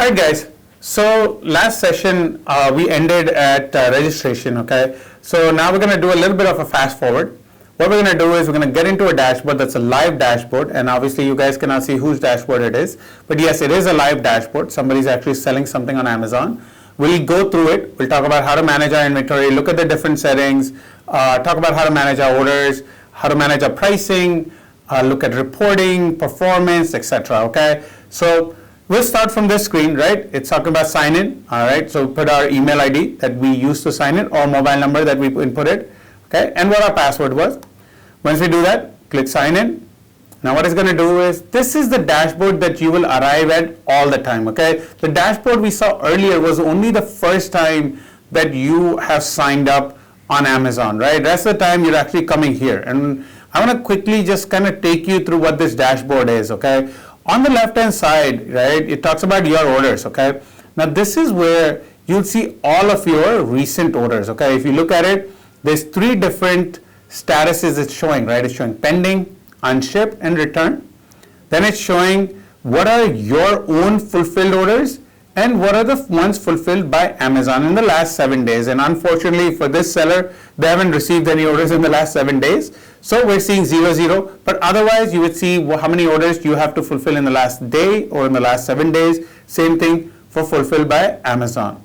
Alright guys, so last session we ended at registration, okay? So now we're going to do a little bit of a fast forward. What we're going to do is we're going to get into a dashboard that's a live dashboard, and obviously you guys cannot see whose dashboard it is, but yes, it is a live dashboard. Somebody's actually selling something on Amazon. We'll go through it. We'll talk about how to manage our inventory, look at the different settings, talk about how to manage our orders, how to manage our pricing, look at reporting, performance, etc. Okay, so we'll start from this screen, right? It's talking about sign in, all right? So put our email ID that we used to sign in or mobile number that we inputted, okay? And what our password was. Once we do that, click sign in. Now what it's going to do is, this is the dashboard that you will arrive at all the time, okay? The dashboard we saw earlier was only the first time that you have signed up on Amazon, right? Rest of the time you're actually coming here. And I want to quickly just kind of take you through what this dashboard is, okay? On the left hand side, right, it talks about your orders, okay? Now this is where you'll see all of your recent orders, okay? If you look at it, there's three different statuses it's showing, right? It's showing pending, unshipped, and return. Then it's showing what are your own fulfilled orders and what are the ones fulfilled by Amazon in the last 7 days. And unfortunately for this seller, they haven't received any orders in the last 7 days. So we're seeing 0, 0, but otherwise you would see how many orders you have to fulfill in the last day or in the last 7 days. Same thing for fulfilled by Amazon.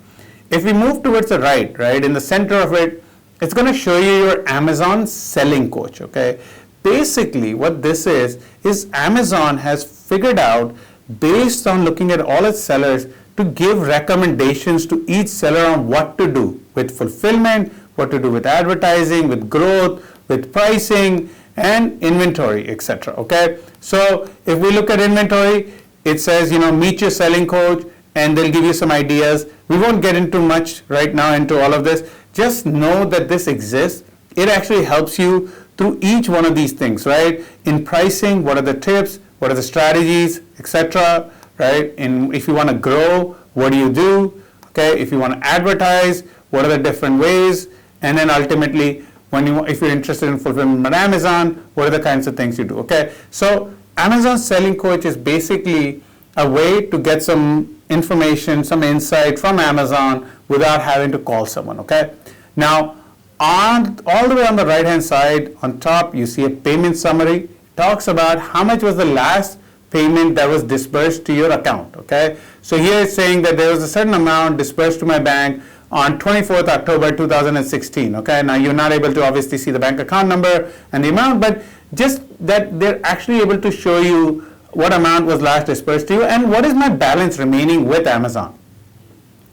If we move towards the right, in the center of it, it's going to show you your Amazon selling coach, okay? Basically what this is Amazon has figured out, based on looking at all its sellers, to give recommendations to each seller on what to do with fulfillment, what to do with advertising, with growth, with pricing and inventory, etc. Okay, so if we look at inventory, it says, meet your selling coach, and they'll give you some ideas. We won't get into much right now into all of this. Just know that this exists. It actually helps you through each one of these things, right? In pricing, what are the tips, what are the strategies, etc. Right? And if you want to grow, what do you do? Okay, if you want to advertise, what are the different ways? And then ultimately, if you're interested in fulfillment on Amazon, what are the kinds of things you do? Okay, so Amazon Selling Coach is basically a way to get some information, some insight from Amazon without having to call someone. Okay, now all the way on the right hand side on top, you see a payment summary. It talks about how much was the last payment that was disbursed to your account. Okay, so here it's saying that there was a certain amount disbursed to my bank on 24th October 2016. Okay, now you're not able to obviously see the bank account number and the amount, but just that they're actually able to show you what amount was last disbursed to you and what is my balance remaining with Amazon.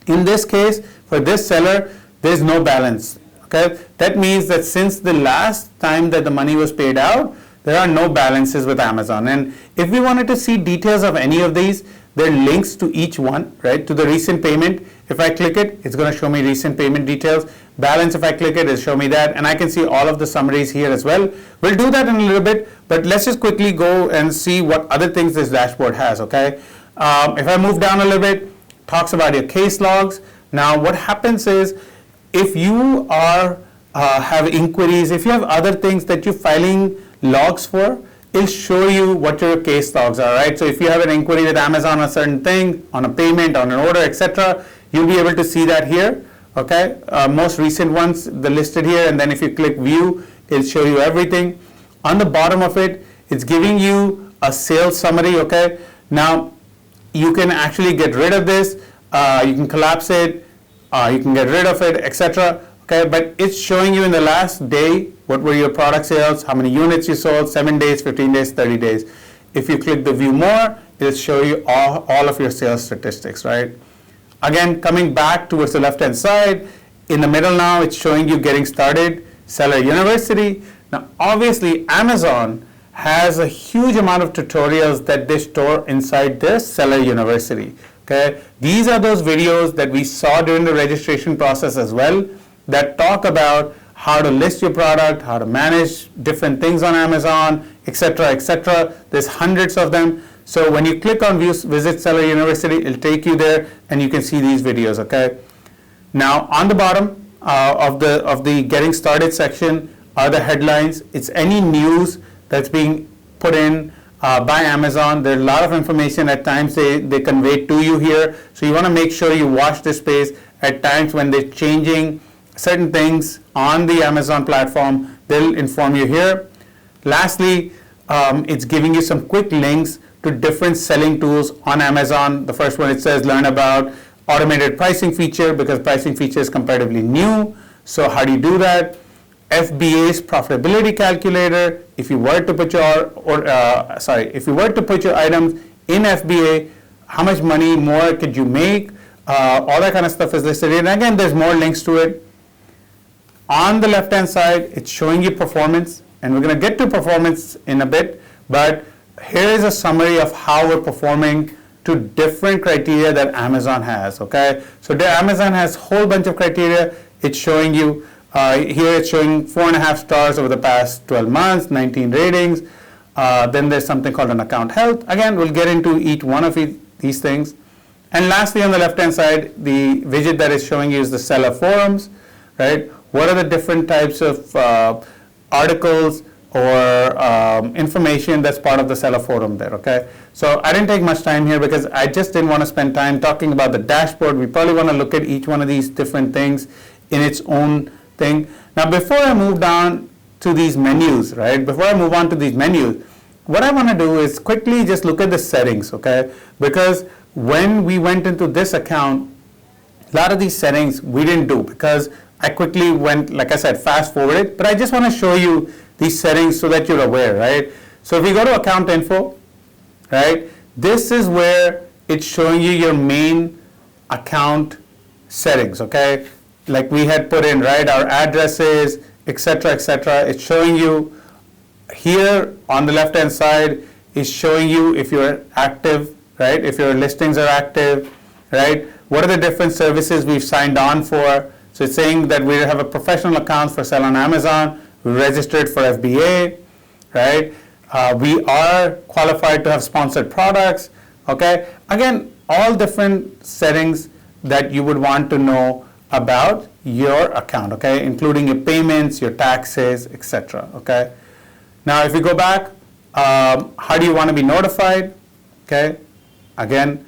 In this case, for this seller, there's no balance. Okay, that means that since the last time that the money was paid out, there are no balances with Amazon. And if we wanted to see details of any of these, there are links to each one, right? To the recent payment. If I click it, it's going to show me recent payment details. Balance, if I click it, it'll show me that. And I can see all of the summaries here as well. We'll do that in a little bit, but let's just quickly go and see what other things this dashboard has, okay? If I move down a little bit, talks about your case logs. Now, what happens is, if you are have inquiries, if you have other things that you're filing logs for, it'll show you what your case logs are, right? So if you have an inquiry with Amazon on a certain thing, on a payment, on an order, etc., you'll be able to see that here, okay? Most recent ones, they're listed here, and then if you click view, it'll show you everything. On the bottom of it, it's giving you a sales summary, okay? Now, you can actually get rid of this, you can collapse it, you can get rid of it, etc. Okay, but it's showing you in the last day what were your product sales, how many units you sold, 7 days, 15 days, 30 days. If you click the view more, it'll show you all of your sales statistics, right? Again, coming back towards the left hand side, in the middle now, it's showing you getting started, Seller University. Now, obviously, Amazon has a huge amount of tutorials that they store inside their Seller University. Okay, these are those videos that we saw during the registration process as well, that talk about how to list your product, how to manage different things on Amazon, etc., etc. There's hundreds of them. So when you click on Visit Seller University, it'll take you there and you can see these videos, okay? Now on the bottom of the Getting Started section are the headlines. It's any news that's being put in by Amazon. There's a lot of information at times they convey to you here. So you want to make sure you watch this space at times when they're changing certain things on the Amazon platform. They'll inform you here. Lastly, it's giving you some quick links to different selling tools on Amazon. The first one, it says learn about automated pricing feature, because pricing feature is comparatively new. So how do you do that? FBA's profitability calculator. If you were to put your items in FBA, how much money more could you make? All that kind of stuff is listed here. And again, there's more links to it. On the left-hand side, it's showing you performance, and we're going to get to performance in a bit, but here is a summary of how we're performing to different criteria that Amazon has, okay? So Amazon has a whole bunch of criteria. It's showing you, here it's showing 4.5 stars over the past 12 months, 19 ratings. Then there's something called an account health. Again, we'll get into each one of these things. And lastly, on the left-hand side, the widget that is showing you is the seller forums, right? What are the different types of articles or information that's part of the seller forum there, okay? So I didn't take much time here because I just didn't want to spend time talking about the dashboard. We probably want to look at each one of these different things in its own thing. Now, before I move down to these menus, right? Before I move on to these menus, what I want to do is quickly just look at the settings, okay? Because when we went into this account, a lot of these settings we didn't do because I quickly went, like I said, fast forwarded, but I just want to show you these settings so that you're aware, right? So if we go to account info, right, this is where it's showing you your main account settings, okay? Like we had put in, right, our addresses, etc., etc. It's showing you here on the left-hand side is showing you if you're active, right, if your listings are active, right? What are the different services we've signed on for? So it's saying that we have a professional account for sale on Amazon. We registered for FBA, right? We are qualified to have sponsored products, okay? Again, all different settings that you would want to know about your account, okay? Including your payments, your taxes, etc., okay? Now, if you go back, how do you want to be notified, okay? Again,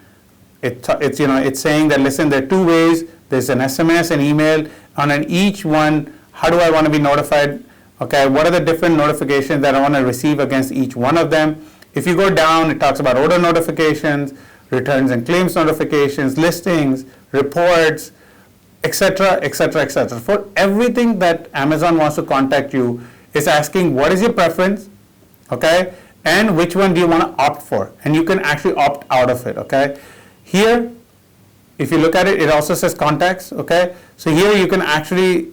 it's saying that, listen, there are two ways. There's an SMS and email, and on each one, how do I want to be notified? Okay, what are the different notifications that I want to receive against each one of them? If you go down, it talks about order notifications, returns and claims notifications, listings, reports, etc., etc., etc. For everything that Amazon wants to contact you, it's asking what is your preference, okay, and which one do you want to opt for, and you can actually opt out of it, okay. Here, if you look at it, it also says contacts, okay. So here you can actually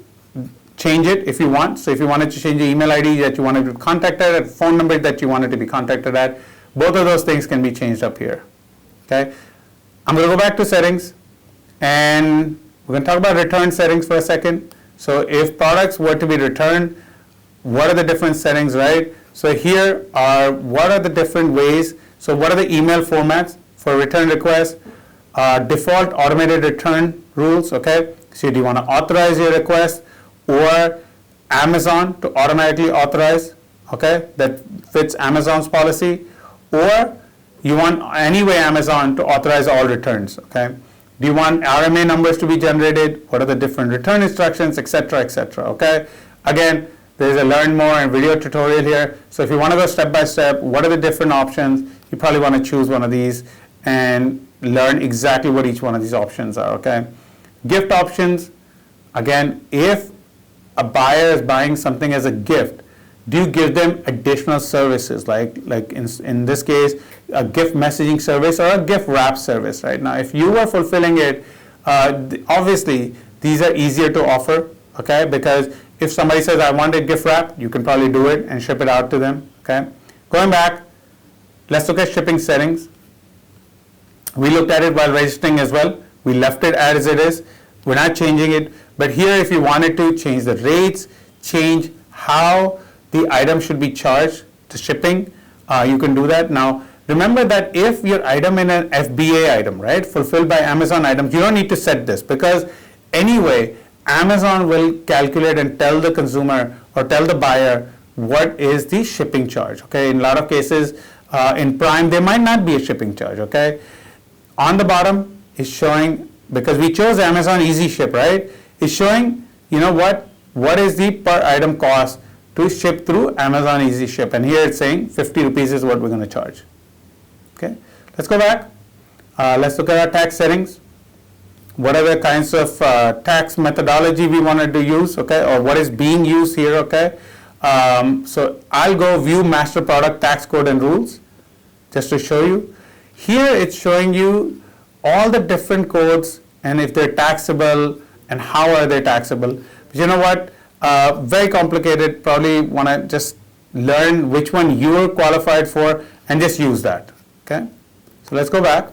change it if you want. So if you wanted to change the email ID that you wanted to be contacted at, phone number that you wanted to be contacted at, both of those things can be changed up here, okay. I'm going to go back to settings, and we're going to talk about return settings for a second. So if products were to be returned, what are the different settings, right? So here are what are the different ways. So what are the email formats for return requests? Default automated return rules, okay? So do you want to authorize your request or Amazon to automatically authorize, okay? That fits Amazon's policy, or you want anyway Amazon to authorize all returns, okay? Do you want RMA numbers to be generated? What are the different return instructions, etc., etc., okay? Again, there's a learn more and video tutorial here. So if you want to go step by step, what are the different options? You probably want to choose one of these and learn exactly what each one of these options are, okay? Gift options, again, if a buyer is buying something as a gift, do you give them additional services, like in this case, a gift messaging service or a gift wrap service, right? Now, if you are fulfilling it, obviously, these are easier to offer, okay? Because if somebody says, I want a gift wrap, you can probably do it and ship it out to them, okay? Going back, let's look at shipping settings. We looked at it while registering as well. We left it as it is. We're not changing it. But here, if you wanted to change the rates, change how the item should be charged to shipping, you can do that. Now, remember that if your item in an FBA item, right, fulfilled by Amazon items, you don't need to set this, because anyway, Amazon will calculate and tell the consumer or tell the buyer what is the shipping charge, okay? In a lot of cases, in Prime, there might not be a shipping charge, okay? On the bottom is showing, because we chose Amazon Easy Ship, right? It's showing, you know what is the per item cost to ship through Amazon Easy Ship. And here it's saying 50 rupees is what we're going to charge. Okay, let's go back. Let's look at our tax settings. What are the kinds of tax methodology we wanted to use, okay, or what is being used here, okay? So I'll go view master product tax code and rules just to show you. Here it's showing you all the different codes and if they're taxable and how are they taxable. But you know what? Very complicated. Probably want to just learn which one you're qualified for and just use that. Okay. So let's go back.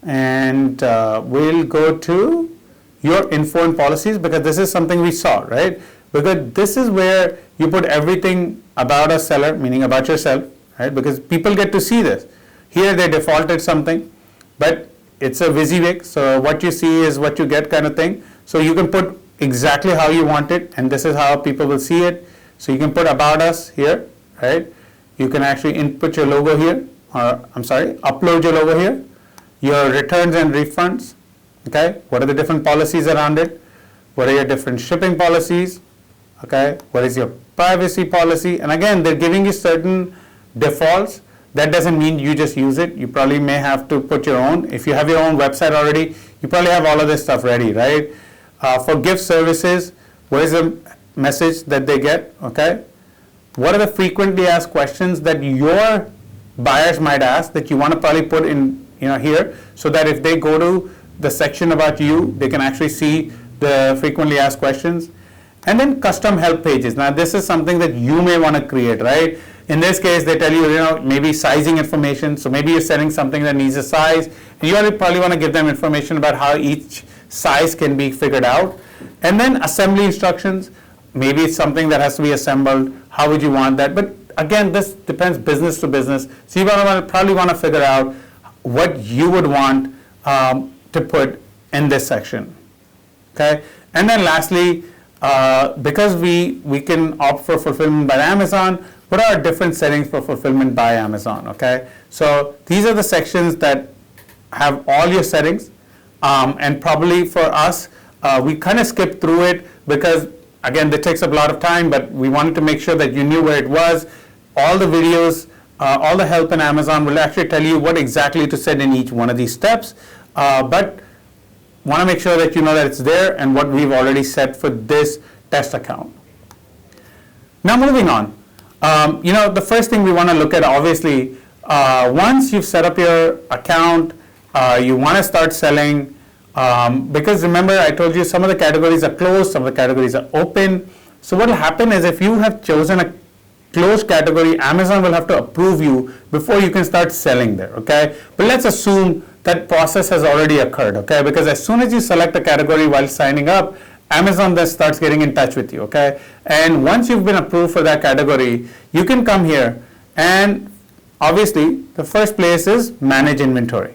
And we'll go to your info and policies because this is something we saw, right? Because this is where you put everything about a seller, meaning about yourself, right? Because people get to see this. Here they defaulted something, but it's a WYSIWYG, so what you see is what you get kind of thing. So you can put exactly how you want it, and this is how people will see it. So you can put about us here, right? You can actually input your logo here, or I'm sorry, upload your logo here. Your returns and refunds, okay? What are the different policies around it? What are your different shipping policies? Okay, what is your privacy policy? And again, they're giving you certain defaults. That doesn't mean you just use it. You probably may have to put your own. If you have your own website already, you probably have all of this stuff ready, right? For gift services, what is the message that they get, okay? What are the frequently asked questions that your buyers might ask that you want to probably put in, here, so that if they go to the section about you, they can actually see the frequently asked questions. And then custom help pages. Now this is something that you may want to create, right? In this case, they tell you, maybe sizing information. So maybe you're selling something that needs a size. And you probably want to give them information about how each size can be figured out. And then assembly instructions. Maybe it's something that has to be assembled. How would you want that? But again, this depends business to business. So you probably want to figure out what you would want to put in this section. Okay. And then lastly, because we can opt for fulfillment by Amazon, what are different settings for fulfillment by Amazon, okay? So these are the sections that have all your settings, and probably for us, we kind of skipped through it because, again, that takes up a lot of time, but we wanted to make sure that you knew where it was. All the videos, all the help in Amazon will actually tell you what exactly to set in each one of these steps, but want to make sure that you know that it's there and what we've already set for this test account. Now moving on, the first thing we want to look at, obviously, once you've set up your account, you want to start selling, because remember I told you some of the categories are closed, some of the categories are open. So what will happen is if you have chosen a closed category, Amazon will have to approve you before you can start selling there, okay? But let's assume that process has already occurred, okay? Because as soon as you select a category while signing up, Amazon then starts getting in touch with you, okay? And once you've been approved for that category, you can come here and obviously the first place is manage inventory,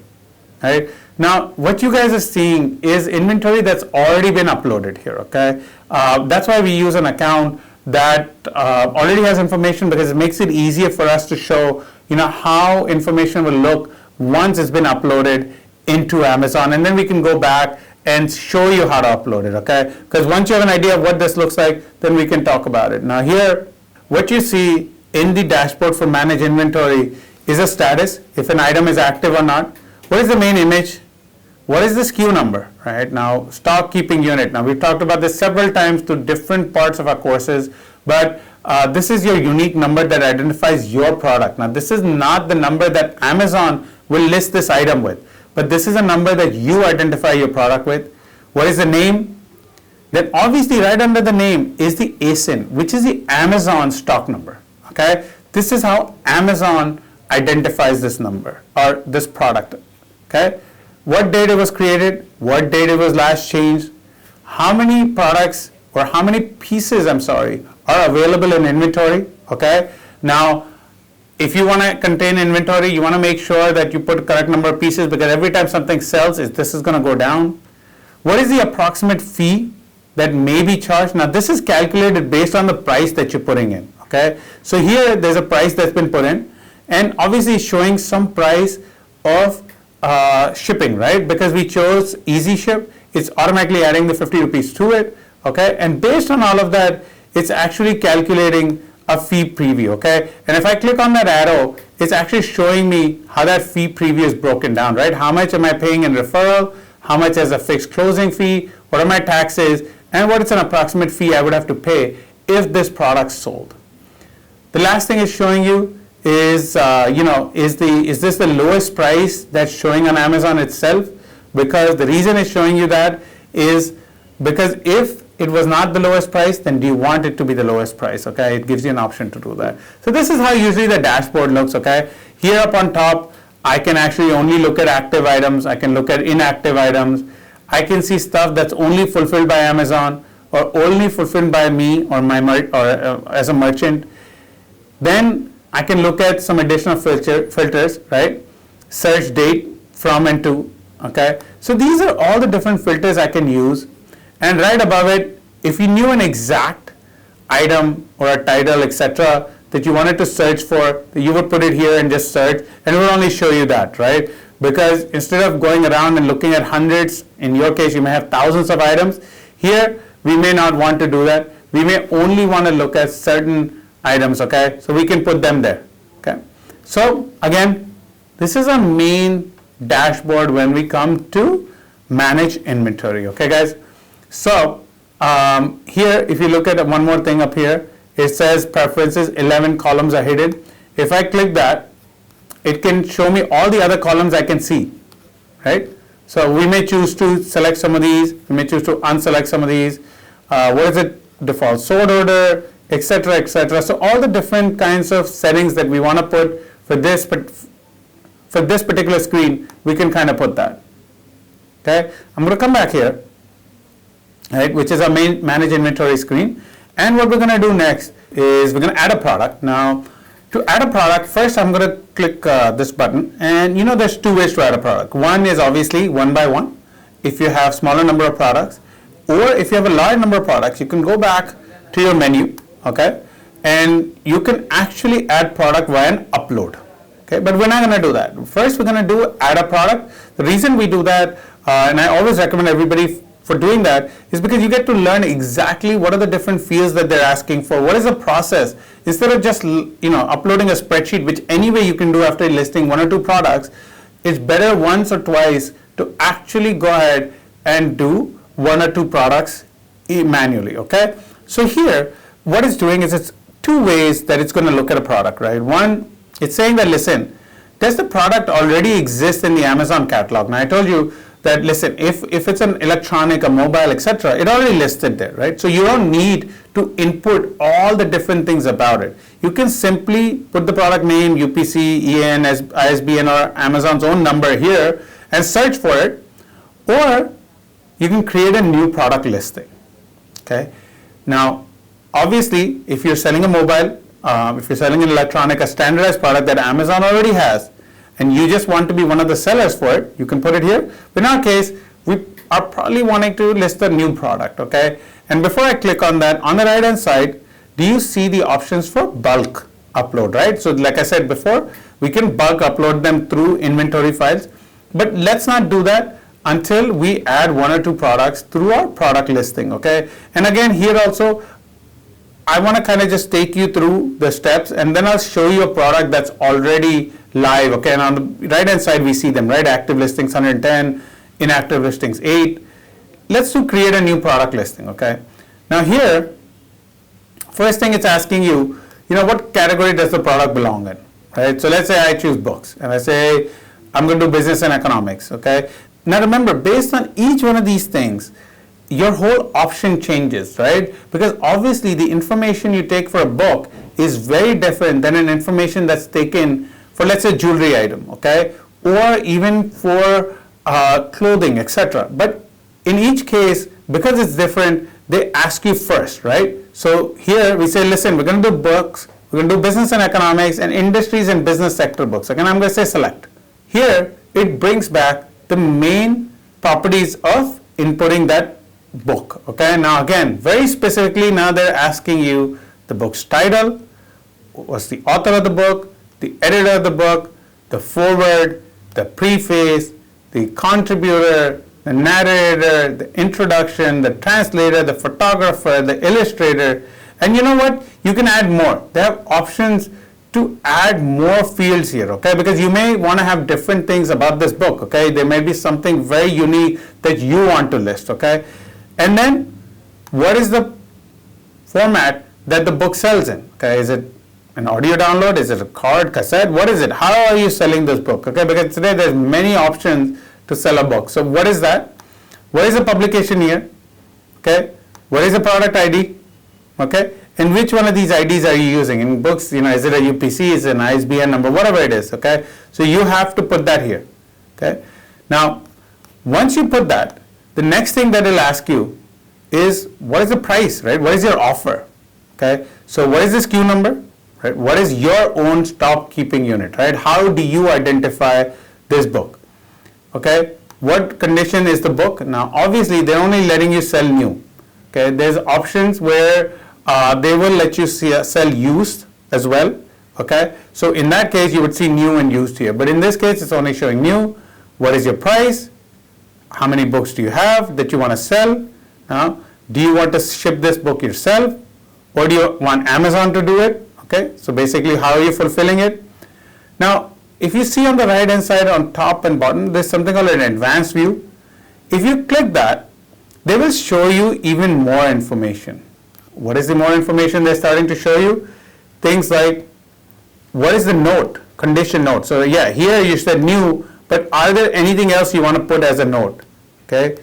right? Now, what you guys are seeing is inventory that's already been uploaded here, okay? That's why we use an account that already has information because it makes it easier for us to show, how information will look once it's been uploaded into Amazon, and then we can go back and show you how to upload it, okay? Because once you have an idea of what this looks like, then we can talk about it. Now here, what you see in the dashboard for manage inventory is a status, if an item is active or not. What is the main image? What is the SKU number, right? Now, stock keeping unit. Now, we've talked about this several times to different parts of our courses, but this is your unique number that identifies your product. Now, this is not the number that Amazon will list this item with, but this is a number that you identify your product with. What is the name? Then obviously right under the name is the ASIN, which is the Amazon stock number, okay? This is how Amazon identifies this number or this product, okay? What date it was created, what date it was last changed, how many products or how many pieces, are available in inventory, okay? Now, if you want to contain inventory, you want to make sure that you put the correct number of pieces because every time something sells, this is going to go down. What is the approximate fee that may be charged? Now, this is calculated based on the price that you're putting in, Okay, so here there's a price that's been put in, and obviously showing some price of shipping, right? Because we chose easy ship, it's automatically adding the 50 rupees to it. Okay, and based on all of that, it's actually calculating a fee preview. Okay, and if I click on that arrow, it's actually showing me how that fee preview is broken down, right? How much am I paying in referral? How much as a fixed closing fee? What are my taxes? And what is an approximate fee I would have to pay if this product's sold? The last thing it's showing you is, is this the lowest price that's showing on Amazon itself? Because the reason it's showing you that is because if it was not the lowest price, then do you want it to be the lowest price? Okay, it gives you an option to do that. So this is how usually the dashboard looks. Okay, here up on top, I can actually only look at active items. I can look at inactive items. I can see stuff that's only fulfilled by Amazon or only fulfilled by me or as a merchant. Then I can look at some additional filters, right? Search date, from and to. Okay, so these are all the different filters I can use. And right above it, if you knew an exact item or a title, etc., that you wanted to search for, you would put it here and just search, and it will only show you that, right? Because instead of going around and looking at hundreds, in your case you may have thousands of items, here we may not want to do that. We may only want to look at certain items, okay? So we can put them there, okay? So again, this is our main dashboard when we come to manage inventory, okay guys? So here, if you look at one more thing up here, it says preferences, 11 columns are hidden. If I click that, it can show me all the other columns I can see, right? So we may choose to select some of these, we may choose to unselect some of these. What is it? Default sort order, etc., etc. So all the different kinds of settings that we want to put for this particular screen, we can kind of put that. Okay, I'm going to come back here, right, which is our main manage inventory screen. And what we're going to do next is we're going to add a product. Now, to add a product, first I'm going to click this button, and there's two ways to add a product. One is obviously one by one, if you have smaller number of products, or if you have a large number of products, you can go back to your menu, okay, and you can actually add product via an upload. Okay, but we're not going to do that. First, we're going to do add a product. The reason we do that, and I always recommend everybody for doing that, is because you get to learn exactly what are the different fields that they're asking for. What is the process? Instead of just uploading a spreadsheet, which anyway you can do after listing one or two products, it's better once or twice to actually go ahead and do one or two products manually. Okay. So here, what it's doing is it's two ways that it's going to look at a product, right? One, it's saying that, listen, does the product already exist in the Amazon catalog? Now I told you that, listen, if it's an electronic, a mobile, etc., it already listed there, right? So you don't need to input all the different things about it. You can simply put the product name, UPC, EN, ISBN, or Amazon's own number here and search for it, or you can create a new product listing, okay? Now, obviously, if you're selling a mobile, if you're selling an electronic, a standardized product that Amazon already has, and you just want to be one of the sellers for it, you can put it here. But in our case, we are probably wanting to list a new product, okay? And before I click on that, on the right hand side, do you see the options for bulk upload, right? So like I said before, we can bulk upload them through inventory files, but let's not do that until we add one or two products through our product listing, okay? And again, here also, I want to kind of just take you through the steps, and then I'll show you a product that's already live, okay? And on the right hand side, we see them, right? Active listings 110, inactive listings 8. Let's create a new product listing, okay? Now here, first thing it's asking you, what category does the product belong in, right? So let's say I choose books, and I say I'm going to do business and economics, okay? Now remember, based on each one of these things, your whole option changes, right? Because obviously the information you take for a book is very different than an information that's taken for, let's say, jewelry item, okay? Or even for clothing, etc. But in each case, because it's different, they ask you first, right? So here we say, listen, we're going to do books, we're going to do business and economics and industries and business sector books. Again, I'm going to say select. Here, it brings back the main properties of inputting that book, okay? Now again, very specifically, now they're asking you the book's title, was the author of the book, the editor of the book, the foreword, the preface, the contributor, the narrator, the introduction, the translator, the photographer, the illustrator, and you know what? You can add more. They have options to add more fields here, okay? Because you may want to have different things about this book, okay? There may be something very unique that you want to list, okay? And then, what is the format that the book sells in, okay? Is it an audio download? Is it a card, cassette? What is it? How are you selling this book, okay? Because today there's many options to sell a book. So what is that? What is the publication year? Okay. What is the product ID? Okay. And which one of these IDs are you using? In books, is it a UPC, is it an ISBN number, whatever it is, okay? So you have to put that here, okay? Now, once you put that, the next thing that it'll ask you is, what is the price, right? What is your offer, okay? So what is this queue number, right? What is your own stock keeping unit, right? How do you identify this book? Okay, what condition is the book? Now, obviously, they're only letting you sell new. Okay, there's options where they will let you sell used as well. Okay, so in that case, you would see new and used here. But in this case, it's only showing new. What is your price? How many books do you have that you want to sell? Now, do you want to ship this book yourself, or do you want Amazon to do it? Okay, so basically, how are you fulfilling it? Now, if you see on the right hand side on top and bottom, there's something called an advanced view. If you click that, they will show you even more information. What is the more information they're starting to show you? Things like, what is the note, condition note? So yeah, here you said new, but are there anything else you want to put as a note? Okay.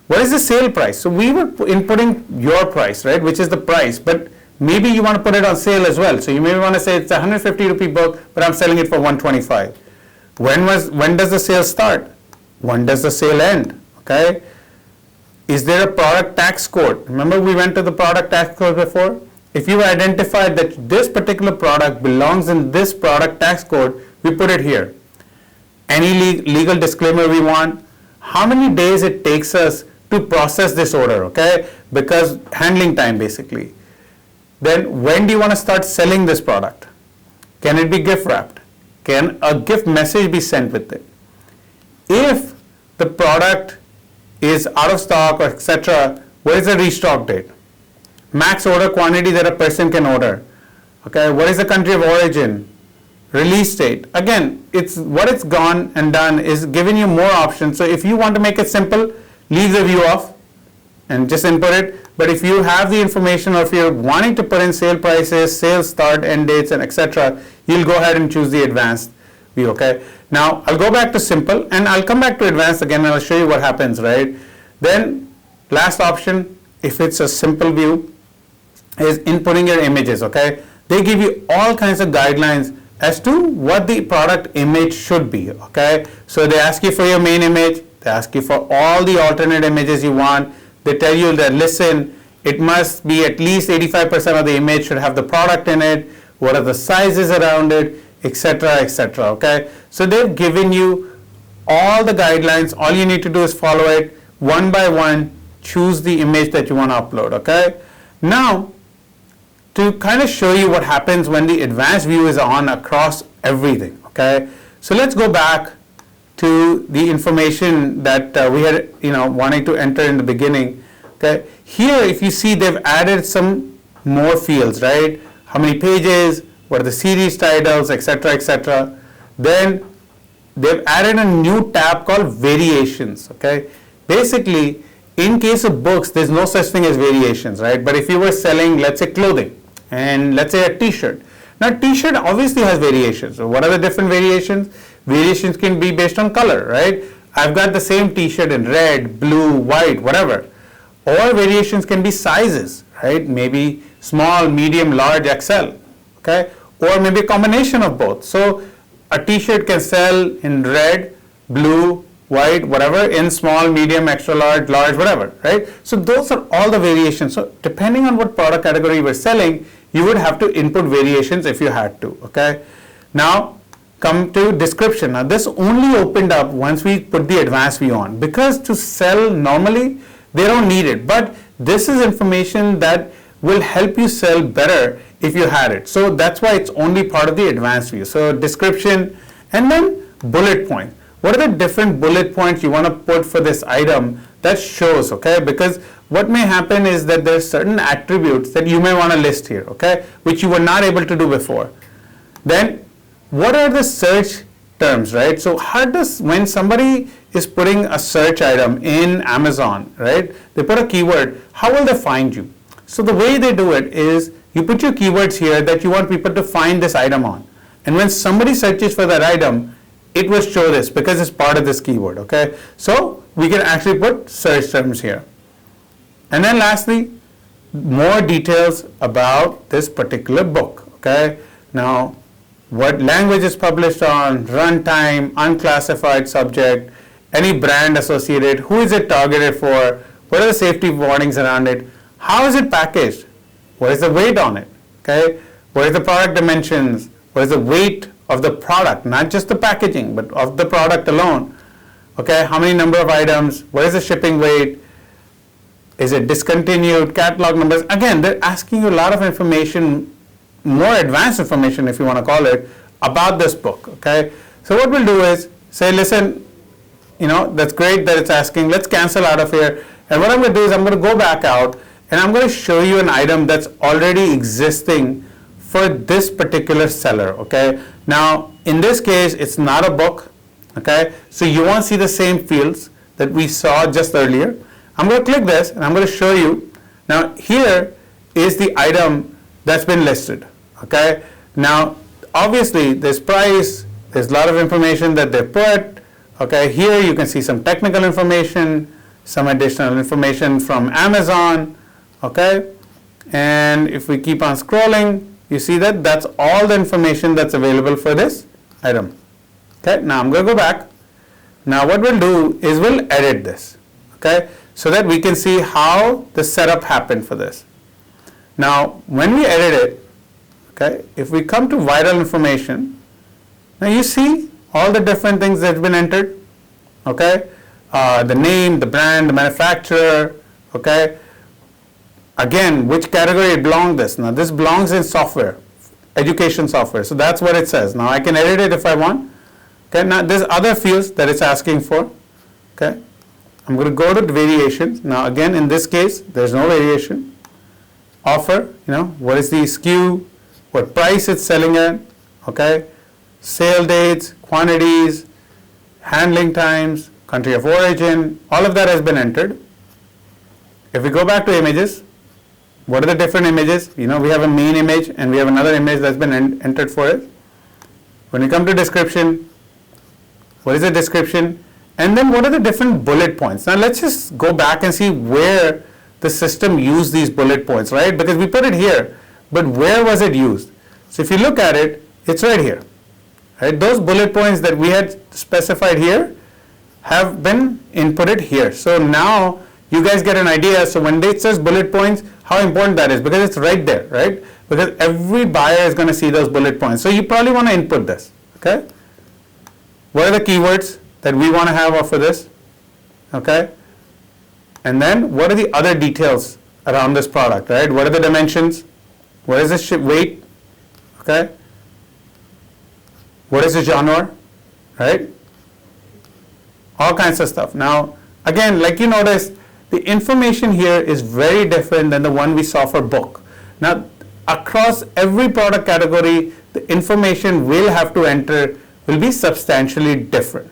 What is the sale price? So we were inputting your price, right, which is the price, but maybe you want to put it on sale as well. So you may want to say it's a 150 rupee book, but I'm selling it for 125. When does the sale start? When does the sale end? Okay. Is there a product tax code? Remember we went to the product tax code before? If you identified that this particular product belongs in this product tax code, we put it here. Any legal disclaimer we want, how many days it takes us to process this order, okay? Because handling time basically. Then when do you want to start selling this product? Can it be gift wrapped? Can a gift message be sent with it? If the product is out of stock or etc., what is the restock date? Max order quantity that a person can order. Okay, what is the country of origin? Release date. Again, it's gone and done is giving you more options. So if you want to make it simple, leave the view off and just input it. But if you have the information or if you're wanting to put in sale prices, sales start, end dates, and etc., you'll go ahead and choose the advanced view, okay? Now, I'll go back to simple and I'll come back to advanced again and I'll show you what happens, right? Then, last option, if it's a simple view, is inputting your images, okay? They give you all kinds of guidelines as to what the product image should be, okay? So they ask you for your main image, they ask you for all the alternate images you want. They tell you that, listen, it must be at least 85% of the image should have the product in it, what are the sizes around it, etc., etc., okay? So they've given you all the guidelines. All you need to do is follow it one by one, choose the image that you want to upload, okay? Now, to kind of show you what happens when the advanced view is on across everything, okay? So let's go back to the information that we had, wanting to enter in the beginning. Okay, here if you see they've added some more fields, right? How many pages? What are the series titles, etc., etc. Then they've added a new tab called variations. Okay, basically, in case of books, there's no such thing as variations, right? But if you were selling, let's say, clothing, and let's say a T-shirt. Now, T-shirt obviously has variations. So what are the different variations? Variations can be based on color, right? I've got the same T-shirt in red, blue, white, whatever. Or variations can be sizes, right? Maybe small, medium, large, XL, okay? Or maybe a combination of both. So a T-shirt can sell in red, blue, white, whatever, in small, medium, extra large, large, whatever, right? So those are all the variations. So depending on what product category you were selling, you would have to input variations if you had to, okay? Now, come to description. Now, this only opened up once we put the advanced view on, because to sell normally, they don't need it. But this is information that will help you sell better if you had it. So that's why it's only part of the advanced view. So description and then bullet point. What are the different bullet points you want to put for this item that shows, okay? Because what may happen is that there's certain attributes that you may want to list here, okay, which you were not able to do before. Then what are the search terms, right? So how does, when somebody is putting a search item in Amazon, right, they put a keyword, how will they find you? So the way they do it is you put your keywords here that you want people to find this item on. And when somebody searches for that item, it will show this because it's part of this keyword, okay? So we can actually put search terms here. And then lastly, more details about this particular book, okay? Now, what language is published on, runtime, unclassified subject, any brand associated, who is it targeted for, what are the safety warnings around it, how is it packaged, what is the weight on it, okay? What is the product dimensions, what is the weight of the product, not just the packaging, but of the product alone, okay? How many number of items, what is the shipping weight, is it discontinued, catalog numbers. Again, they're asking you a lot of information, more advanced information if you want to call it, about this book, okay? So what we'll do is say, listen, you know, that's great that it's asking, let's cancel out of here. And what I'm going to do is I'm going to go back out and I'm going to show you an item that's already existing for this particular seller, okay? Now, in this case, it's not a book, okay? So you won't see the same fields that we saw just earlier. I'm going to click this and I'm going to show you. Now, here is the item that's been listed, okay? Now, obviously, there's price, there's a lot of information that they put, okay? Here you can see some technical information, some additional information from Amazon, okay? And if we keep on scrolling, you see that that's all the information that's available for this item, okay? Now, I'm going to go back. Now, what we'll do is we'll edit this, okay? So that we can see how the setup happened for this. Now, when we edit it, okay, if we come to vital information, now you see all the different things that have been entered, okay, the name, the brand, the manufacturer, okay, again, which category it belongs this. Now, this belongs in software, education software, so that's what it says. Now, I can edit it if I want, okay. Now, there's other fields that it's asking for, okay. I'm going to go to the variations. Now, again, in this case, there's no variation. Offer, you know, what is the SKU, what price it's selling at, okay, sale dates, quantities, handling times, country of origin, all of that has been entered. If we go back to images, what are the different images? You know, we have a main image and we have another image that's been entered for it. When we come to description, what is the description? And then what are the different bullet points? Now let's just go back and see where the system used these bullet points, right? Because we put it here, but where was it used? So if you look at it, it's right here, right? Those bullet points that we had specified here have been inputted here. So now you guys get an idea. So when it says bullet points, how important that is, because it's right there, right? Because every buyer is going to see those bullet points. So you probably want to input this, okay? What are the keywords that we want to have for this, okay? And then what are the other details around this product, right? What are the dimensions? What is the weight, okay? What is the genre, right? All kinds of stuff. Now, again, like you notice, the information here is very different than the one we saw for book. Now, across every product category, the information we'll have to enter will be substantially different.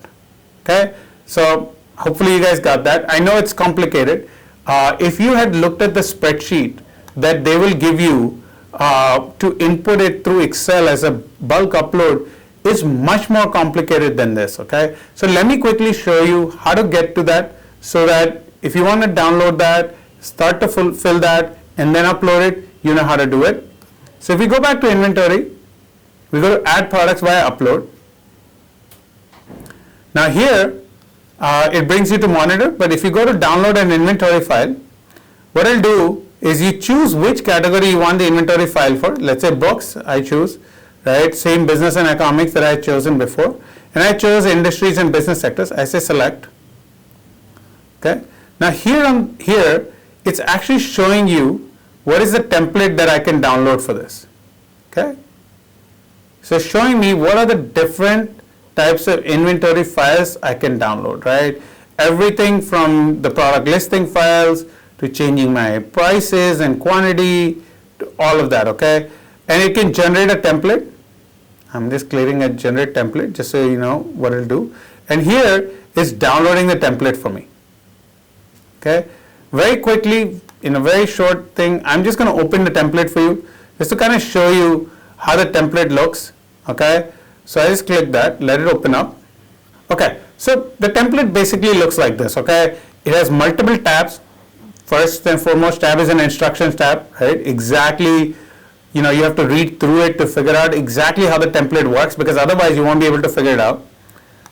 Okay, so hopefully you guys got that. I know it's complicated. If you had looked at the spreadsheet that they will give you to input it through Excel as a bulk upload, it's much more complicated than this, okay? So let me quickly show you how to get to that, so that if you want to download that, start to fill that, and then upload it, you know how to do it. So if we go back to inventory, we go to add products via upload. Now here, it brings you to monitor, but if you go to download an inventory file, what I'll do is you choose which category you want the inventory file for. Let's say books, I choose, right? Same business and economics that I had chosen before. And I chose industries and business sectors. I say select. Okay. Now here, it's actually showing you what is the template that I can download for this. Okay. So showing me what are the different types of inventory files I can download, right? Everything from the product listing files to changing my prices and quantity to all of that, okay? And it can generate a template. I'm just clearing a generate template just so you know what it'll do. And here is downloading the template for me. Okay, very quickly in a very short thing, I'm just going to open the template for you just to kind of show you how the template looks. Okay, so I just click that, let it open up. Okay, so the template basically looks like this. Okay, it has multiple tabs. First and foremost tab is an instructions tab, right? Exactly, you know, you have to read through it to figure out exactly how the template works, because otherwise you won't be able to figure it out.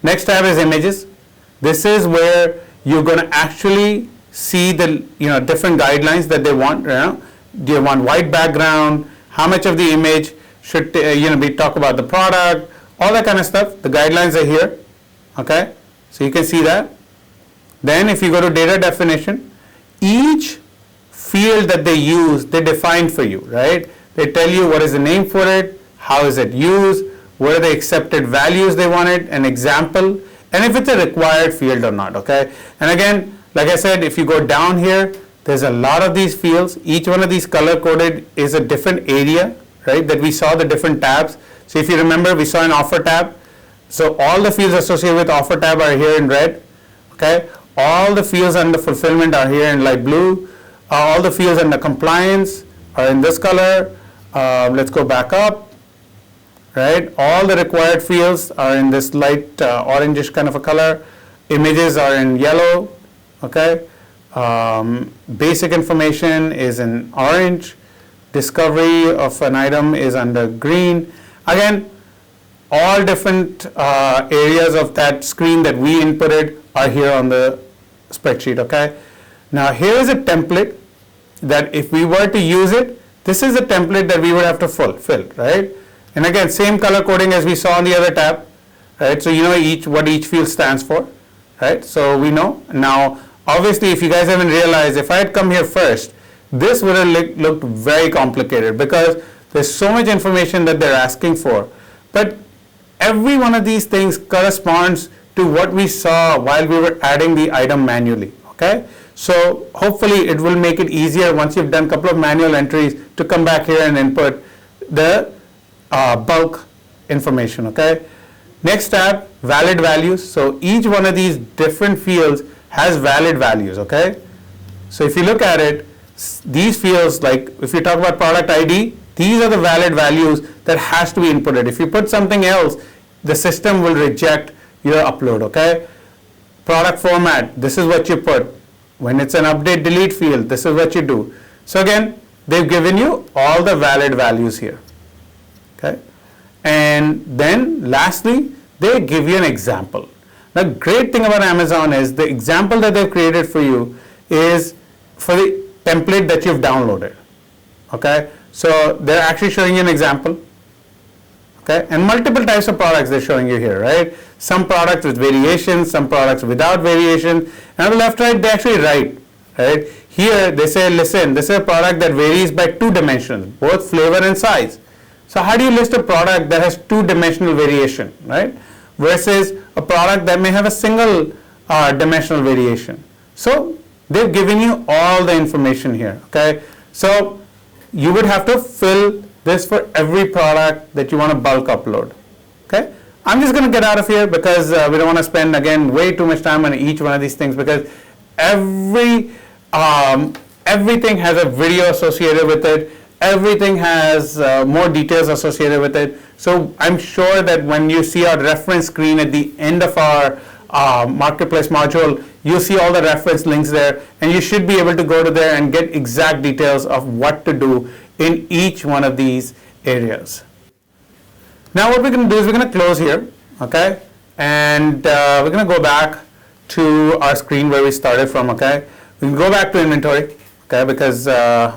Next tab is images. This is where you're going to actually see the different guidelines that they want. Do you want white background? How much of the image should be talk about the product? All that kind of stuff. The guidelines are here. Okay, so you can see that. Then if you go to data definition, each field that they use, they define for you, right? They tell you what is the name for it, how is it used, what are the accepted values they wanted, an example, and if it's a required field or not. Okay, and again, like I said, if you go down here, there's a lot of these fields. Each one of these color coded is a different area, right, that we saw the different tabs. So if you remember, we saw an offer tab. So all the fields associated with offer tab are here in red. Okay, all the fields under fulfillment are here in light blue. All the fields under compliance are in this color. Let's go back up. Right, all the required fields are in this light orangish kind of a color. Images are in yellow. Okay, basic information is in orange. Discovery of an item is under green. Again, all different areas of that screen that we inputted are here on the spreadsheet. Okay, now here is a template that if we were to use it, this is a template that we would have to fill, right? And again, same color coding as we saw on the other tab, right? So you know what each field stands for, right? So we know. Now, obviously, if you guys haven't realized, if I had come here first, this would have looked very complicated because there's so much information that they're asking for. But every one of these things corresponds to what we saw while we were adding the item manually, okay? So hopefully it will make it easier once you've done a couple of manual entries to come back here and input the bulk information, okay? Next tab, valid values. So each one of these different fields has valid values, okay? So if you look at it, these fields, like if you talk about product ID, these are the valid values that has to be inputted. If you put something else, the system will reject your upload, okay? Product format, this is what you put. When it's an update delete field, this is what you do. So again, they've given you all the valid values here, okay? And then lastly, they give you an example. The great thing about Amazon is the example that they've created for you is for the template that you've downloaded, okay? So they're actually showing you an example, okay? And multiple types of products they're showing you here, right? Some products with variations, some products without variation. And on the left, right, they actually write, right? Here they say, listen, this is a product that varies by 2 dimensions, both flavor and size. So how do you list a product that has 2-dimensional variation, right? Versus a product that may have a single dimensional variation. So they've given you all the information here, okay? So you would have to fill this for every product that you want to bulk upload, okay? I'm just going to get out of here because we don't want to spend, again, way too much time on each one of these things because everything has a video associated with it. Everything has more details associated with it. So I'm sure that when you see our reference screen at the end of our marketplace module, you see all the reference links there, and you should be able to go to there and get exact details of what to do in each one of these areas. Now what we're going to do is we're going to close here, okay? And we're going to go back to our screen where we started from, okay? We can go back to inventory, okay, because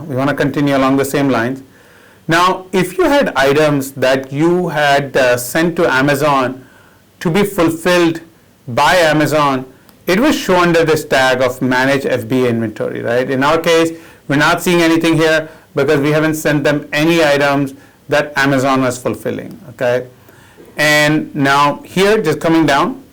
we want to continue along the same lines. Now, if you had items that you had sent to Amazon to be fulfilled by Amazon, it was shown under this tag of Manage FBA Inventory, right? In our case, we're not seeing anything here because we haven't sent them any items that Amazon was fulfilling, okay? And now here, just coming down,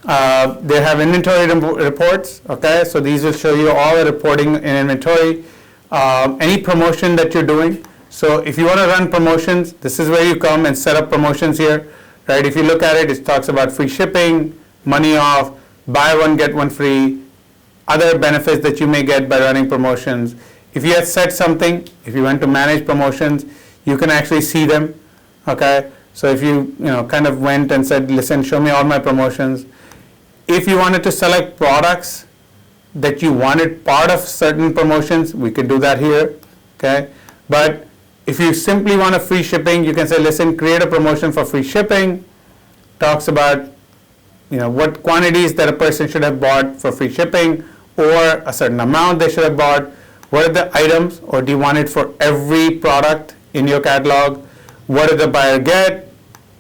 they have inventory reports, okay? So these will show you all the reporting in inventory, any promotion that you're doing. So if you want to run promotions, this is where you come and set up promotions here, right? If you look at it, it talks about free shipping, money off, buy one, get one free, other benefits that you may get by running promotions. If you had set something, if you went to manage promotions, you can actually see them, okay? So if you kind of went and said, listen, show me all my promotions. If you wanted to select products that you wanted part of certain promotions, we could do that here, okay? But if you simply want a free shipping, you can say, listen, create a promotion for free shipping. Talks about what quantities that a person should have bought for free shipping, or a certain amount they should have bought. What are the items, or do you want it for every product in your catalog? What did the buyer get?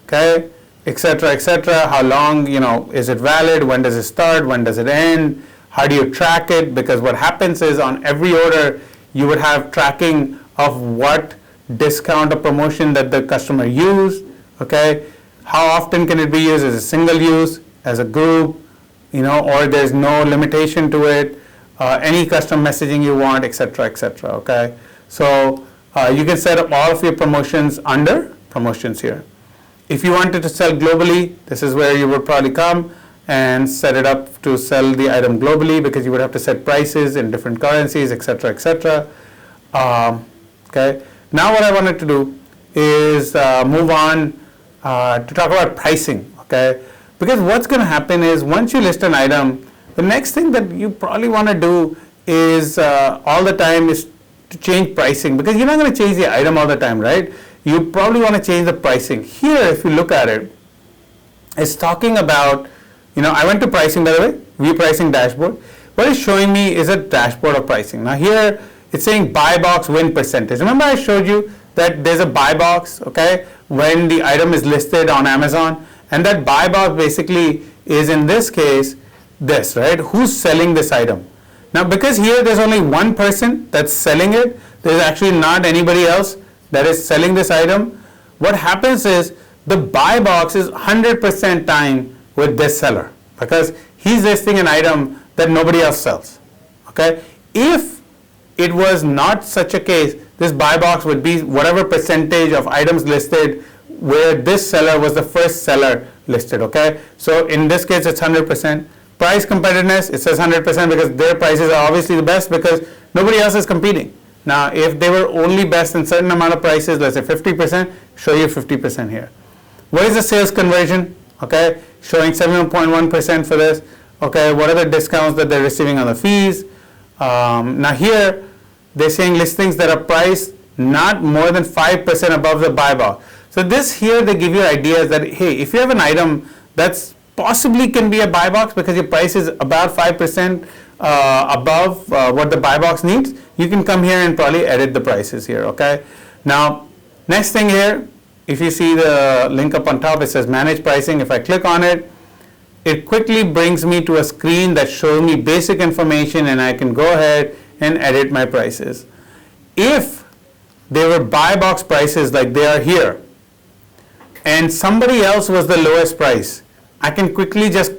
Okay, etc., etc. How long, is it valid? When does it start? When does it end? How do you track it? Because what happens is on every order, you would have tracking of what discount or promotion that the customer used. Okay, how often can it be used as a single use, as a group, or there's no limitation to it, any custom messaging you want, etc., etc. Okay, so you can set up all of your promotions under promotions here. If you wanted to sell globally, this is where you would probably come and set it up to sell the item globally, because you would have to set prices in different currencies, etc., etc. Okay. Now what I wanted to do is move on to talk about pricing. Okay. Because what's going to happen is once you list an item, the next thing that you probably want to do is all the time is to change pricing, because you're not going to change the item all the time, right? You probably want to change the pricing. Here, if you look at it, it's talking about, I went to pricing, by the way, view pricing dashboard. What it's showing me is a dashboard of pricing. Now here, it's saying buy box win percentage. Remember I showed you that there's a buy box, okay, when the item is listed on Amazon, and that buy box basically is, in this case, this, right? Who's selling this item? Now, because here there's only one person that's selling it, there's actually not anybody else that is selling this item. What happens is the buy box is 100% time with this seller, because he's listing an item that nobody else sells. Okay? If it was not such a case, this buy box would be whatever percentage of items listed where this seller was the first seller listed. Okay? So in this case, it's 100%. Price competitiveness, it says 100% because their prices are obviously the best because nobody else is competing. Now, if they were only best in certain amount of prices, let's say 50%, show you 50% here. What is the sales conversion? Okay, showing 71.1% for this. Okay, what are the discounts that they're receiving on the fees? Now here, they're saying listings that are priced not more than 5% above the buy box. So this here, they give you ideas that, hey, if you have an item that's possibly can be a buy box because your price is about 5% above what the buy box needs, you can come here and probably edit the prices here. Okay. Now, next thing here, if you see the link up on top, it says manage pricing. If I click on it, it quickly brings me to a screen that shows me basic information, and I can go ahead and edit my prices. If they were buy box prices like they are here, and somebody else was the lowest price, I can quickly just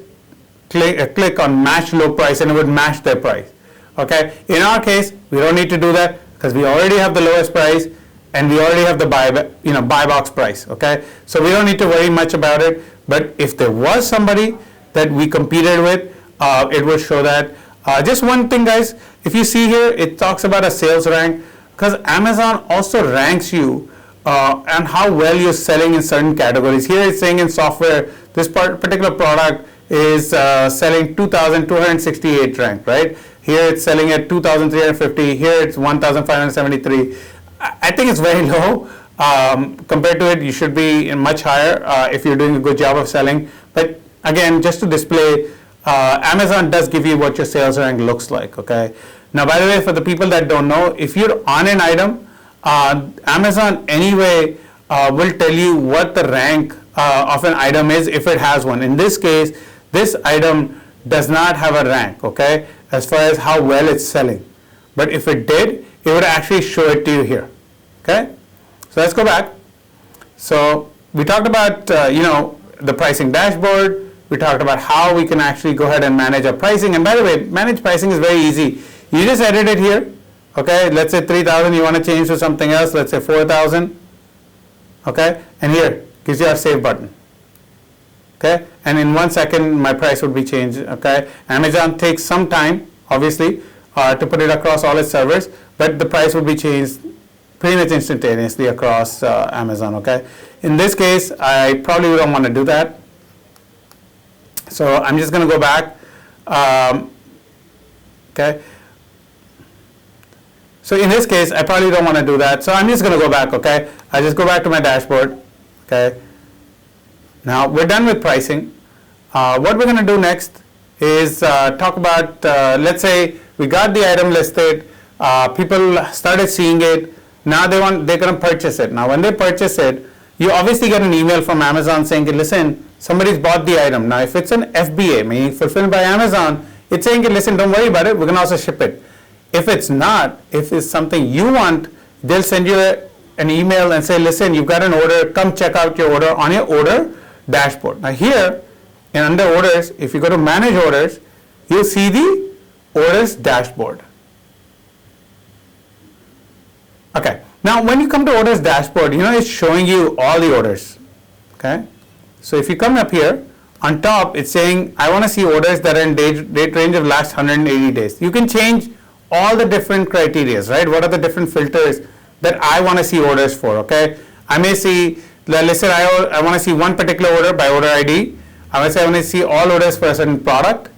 click on match low price and it would match their price. Okay. In our case, we don't need to do that because we already have the lowest price and we already have the buy box price. Okay. So we don't need to worry much about it. But if there was somebody that we competed with, it will show that. Just one thing, guys, if you see here, it talks about a sales rank, because Amazon also ranks you and how well you're selling in certain categories. Here it's saying in software, this particular product is selling 2,268 rank, right? Here it's selling at 2,350. Here it's 1,573. I think it's very low. Compared to it, you should be much higher if you're doing a good job of selling. But again, just to display, Amazon does give you what your sales rank looks like, okay? Now, by the way, for the people that don't know, if you're on an item, Amazon anyway will tell you what the rank of an item is if it has one. In this case, this item does not have a rank, okay, as far as how well it's selling. But if it did, it would actually show it to you here, okay? So let's go back. So we talked about the pricing dashboard. We talked about how we can actually go ahead and manage our pricing. And by the way, manage pricing is very easy. You just edit it here. Okay, let's say 3,000 you want to change to something else. Let's say 4,000. Okay, and here gives you our save button. Okay, and in 1 second my price would be changed. Okay, Amazon takes some time, obviously, to put it across all its servers, but the price would be changed pretty much instantaneously across Amazon. Okay, in this case I probably don't want to do that, so I'm just going to go back. Okay, so in this case I probably don't want to do that, so I'm just going to go back. Okay, I just go back to my dashboard. Okay, now we're done with pricing. What we're going to do next is talk about, let's say we got the item listed, people started seeing it, now they're going to purchase it. Now when they purchase it, you obviously get an email from Amazon saying, listen, somebody's bought the item. Now if it's an FBA, meaning fulfilled by Amazon, it's saying, listen, don't worry about it, we're going to also ship it. If it's not, if it's something you want, they'll send you an email and say, listen, you've got an order, come check out your order on your order dashboard. Now here, and under orders, if you go to manage orders, you'll see the orders dashboard. Okay, now when you come to orders dashboard, it's showing you all the orders. Okay, so if you come up here, on top it's saying I want to see orders that are in date range of last 180 days. You can change all the different criterias, right? What are the different filters that I want to see orders for? Okay, I may see, let's say I want to see one particular order by order ID. I want to see all orders for a certain product.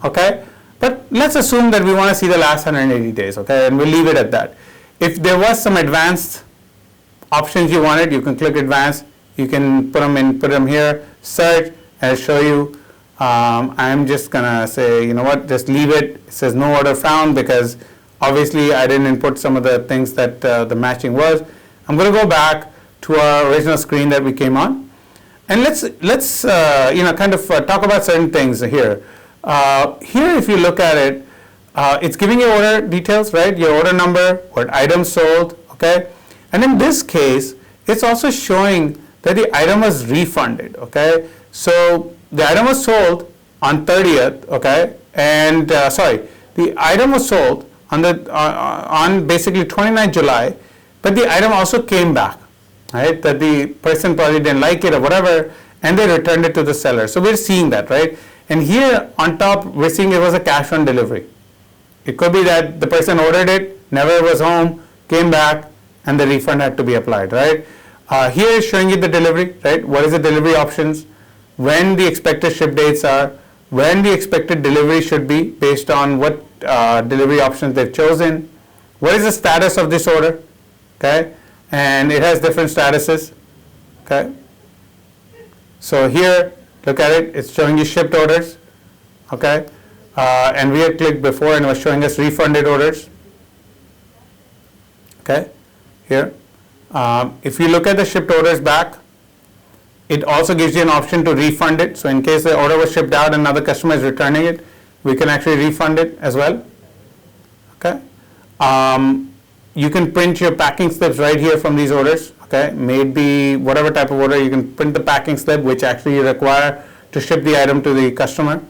Okay, but let's assume that we want to see the last 180 days. Okay, and we'll leave it at that. If there was some advanced options you wanted, you can click advanced. You can put them here, search, and it'll show you. I'm just gonna say, just leave it. It says no order found because obviously I didn't input some of the things that the matching was. I'm gonna go back to our original screen that we came on, and let's talk about certain things here. Here, if you look at it, it's giving you order details, right? Your order number, what item sold, okay? And in this case, it's also showing that the item was refunded, okay? So the item was sold on 30th, okay? And the item was sold on basically 29th July, but the item also came back, right? That the person probably didn't like it or whatever, and they returned it to the seller. So we're seeing that, right? And here on top, we're seeing it was a cash on delivery. It could be that the person ordered it, never was home, came back, and the refund had to be applied, right? Here is showing you the delivery, right? What is the delivery options, when the expected ship dates are, when the expected delivery should be based on what delivery options they've chosen, what is the status of this order, okay? And it has different statuses, okay? So here, look at it, it's showing you shipped orders, okay? And we had clicked before and it was showing us refunded orders. Okay, here. If you look at the shipped orders back, it also gives you an option to refund it. So in case the order was shipped out and another customer is returning it, we can actually refund it as well. Okay. You can print your packing slips right here from these orders. Okay, maybe whatever type of order, you can print the packing slip which actually you require to ship the item to the customer.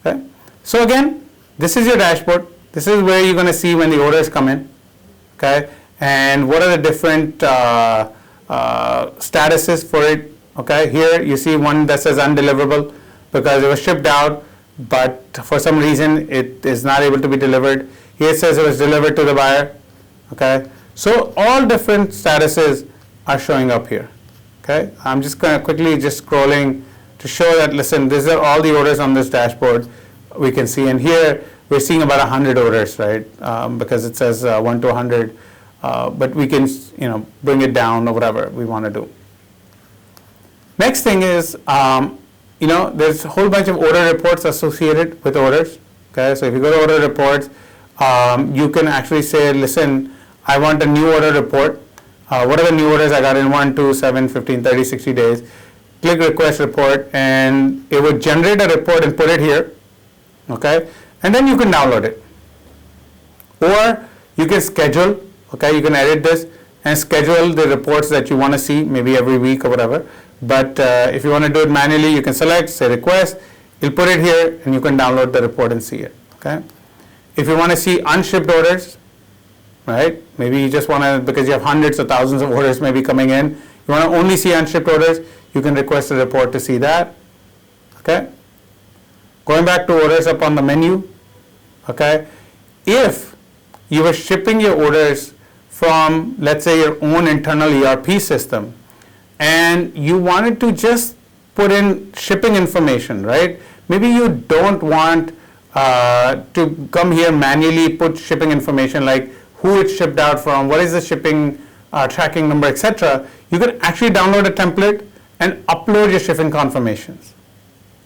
Okay. So again, this is your dashboard. This is where you're going to see when the orders come in, okay, and what are the different statuses for it. Okay, here you see one that says undeliverable because it was shipped out, but for some reason it is not able to be delivered. Here it says it was delivered to the buyer. Okay, so all different statuses are showing up here. Okay, I'm just going to quickly just scrolling to show that, listen, these are all the orders on this dashboard. We can see, and here we're seeing about 100 orders, right? Because it says 1 to 100, but we can, bring it down or whatever we want to do. Next thing is, there's a whole bunch of order reports associated with orders. Okay, so if you go to order reports, you can actually say, listen, I want a new order report. What are the new orders I got in 1, 2, 7, 15, 30, 60 days? Click request report, and it would generate a report and put it here. Okay, and then you can download it, or you can schedule. Okay, you can edit this and schedule the reports that you want to see, maybe every week or whatever. But if you want to do it manually, you can select, say request, you'll put it here, and you can download the report and see it. Okay. If you want to see unshipped orders, right? Maybe you just want to, because you have hundreds of thousands of orders maybe coming in, you want to only see unshipped orders, you can request a report to see that. Okay. Going back to orders up on the menu. Okay. If you were shipping your orders from, let's say, your own internal ERP system, and you wanted to just put in shipping information, right? Maybe you don't want to come here manually put shipping information like who it shipped out from, what is the shipping tracking number, etc. You can actually download a template and upload your shipping confirmations.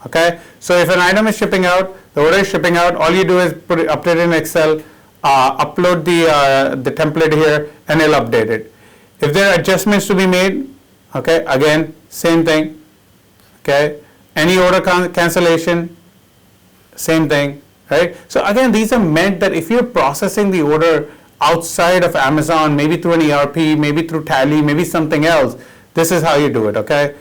Okay, so if an item is shipping out, the order is shipping out, all you do is put it, update it in Excel, upload the template here, and it'll update it. If there are adjustments to be made, okay, again, same thing. Okay, any order cancellation, same thing, right? So again, these are meant that if you're processing the order outside of Amazon, maybe through an ERP, maybe through Tally, maybe something else, this is how you do it. Okay.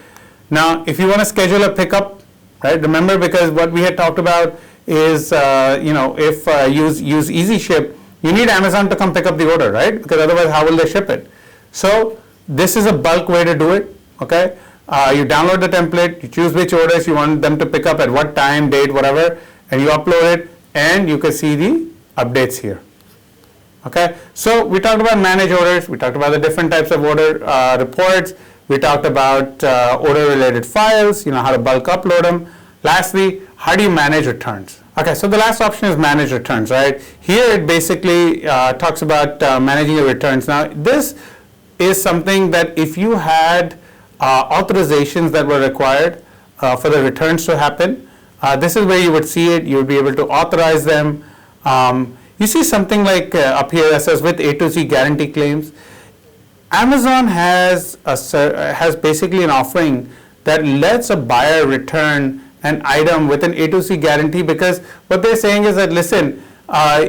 Now, if you want to schedule a pickup, right? Remember, because what we had talked about is, if use Easy Ship, you need Amazon to come pick up the order, right? Because otherwise, how will they ship it? So this is a bulk way to do it. Okay. You download the template, you choose which orders you want them to pick up at what time, date, whatever, and you upload it, and you can see the updates here. Okay, so we talked about manage orders, we talked about the different types of order reports, we talked about order related files, how to bulk upload them. Lastly, how do you manage returns? Okay, so the last option is manage returns, right? Here it basically talks about managing your returns. Now, this is something that if you had authorizations that were required for the returns to happen, this is where you would see it. You would be able to authorize them. You see something like up here that says with A to Z guarantee claims. Amazon has basically an offering that lets a buyer return an item with an A to Z guarantee, because what they're saying is that, listen,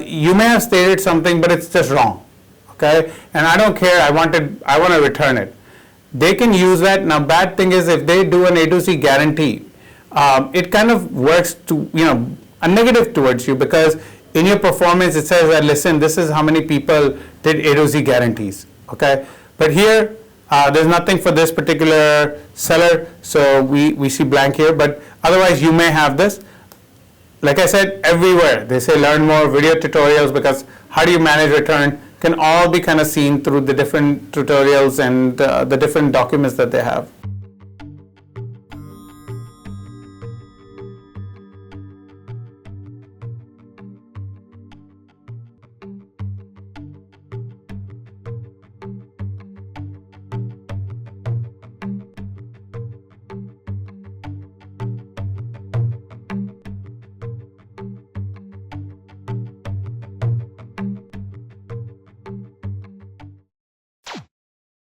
you may have stated something, but it's just wrong. Okay, and I don't care. I want to return it. They can use that. Now, bad thing is if they do an A to Z guarantee, it kind of works to a negative towards you, because in your performance it says that, listen, this is how many people did A to Z guarantees. Okay, but here there's nothing for this particular seller, so we see blank here. But otherwise, you may have this. Like I said, everywhere they say learn more video tutorials, because how do you manage return can all be kind of seen through the different tutorials and the different documents that they have.